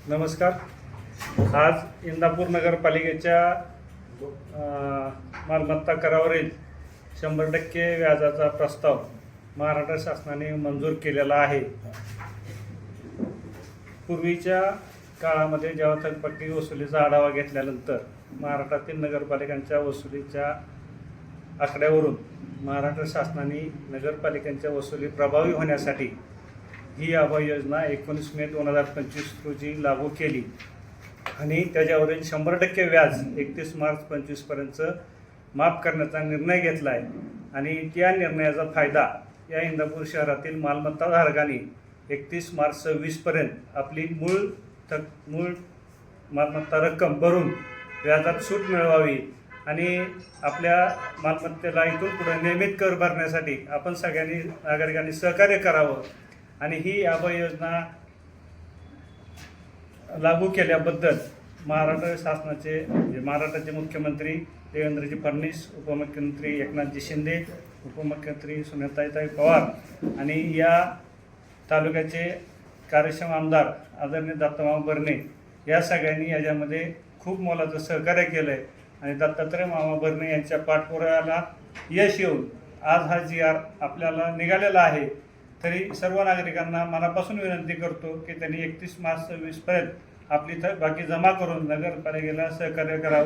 नमस्कार. आज इंदापूर नगरपालिकेच्या मालमत्ता करावरील 100% व्याजाचा प्रस्ताव महाराष्ट्र शासनाने मंजूर केलेला आहे. पूर्वीच्या काळामध्ये जेव्हा थकपट्टी वसुलीचा आढावा घेतल्यानंतर महाराष्ट्रातील नगरपालिकांच्या वसुलीच्या आकड्यावरून महाराष्ट्र शासनाने नगरपालिकांच्या वसुली प्रभावी होण्यासाठी ही अभय योजना 19 मे 2025 रोजी लागू केली आणि त्याच्यावरील 100% व्याज 31 मार्च 2025पर्यंत माफ करण्याचा निर्णय घेतला आहे. आणि त्या निर्णयाचा फायदा या इंदापूर शहरातील मालमत्ताधारकांनी 31 मार्च 2026पर्यंत आपली मूळ मालमत्ता रक्कम भरून व्याजात सूट मिळवावी आणि आपल्या मालमत्तेला इथून पुढे नियमित कर भरण्यासाठी आपण सगळ्यांनी नागरिकांनी सहकार्य करावं. आणि ही अभय योजना लागू केल्याबद्दल महाराष्ट्र शासनाचे महाराष्ट्राचे मुख्यमंत्री देवेंद्रजी फडणवीस, उपमुख्यमंत्री एकनाथजी शिंदे, उपमुख्यमंत्री सुनेत्राताई पवार आणि या तालुक्याचे कार्यक्षम आमदार आदरणीय दत्तामामा बर्णे या सगळ्यांनी याच्यामध्ये खूप मोलाचं सहकार्य केलं आहे. आणि दत्तात्रय मामा बर्णे यांच्या पाठपुराव्याला यश येऊन आज हा GR आपल्याला निघालेला आहे. तरी सर्व नागरिकांना मनापासून विनंती करतो की त्यांनी 31 मार्च 2026पर्यंत आपली बाकी जमा करून नगरपालिकेला सहकार्य करावं.